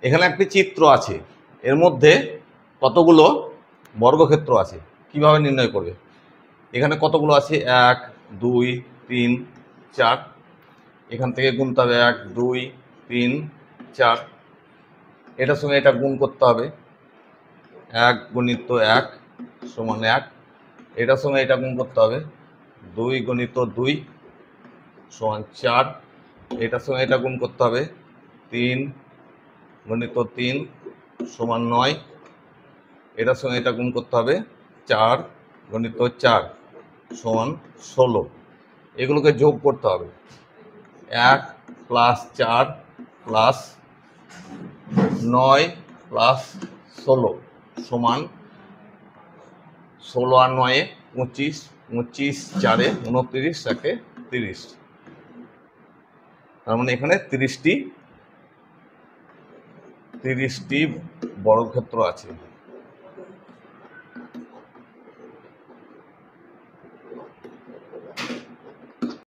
এখানে একটি চিত্র আছে, এর মধ্যে কতগুলো বর্গক্ষেত্র আছে কিভাবে নির্ণয় করবে? এখানে কতগুলো আছে? 1 2 3 4। এখান থেকে গুনতে হবে 1 2 3 4। এটার সঙ্গে এটা গুণ করতে হবে, 1 গুণিত 1 সমান 1। এটার সঙ্গে এটা গুণ করতে হবে, 2 গুণিত 2 সমান 4। এটার সঙ্গে এটা গুণ করতে হবে, 3 গুণিত 3 সমান 9। এটার সঙ্গে এটা গুণ করতে হবে, 4 গুণিত 4 সমান 16। এগুলোকে যোগ করতে হবে, 1 প্লাস 4 প্লাস 9 প্লাস 16 সমান 16 আর 9 25, 25 4 29, 1 30। তার মানে এখানে 30টি বর্গক্ষেত্র আছে।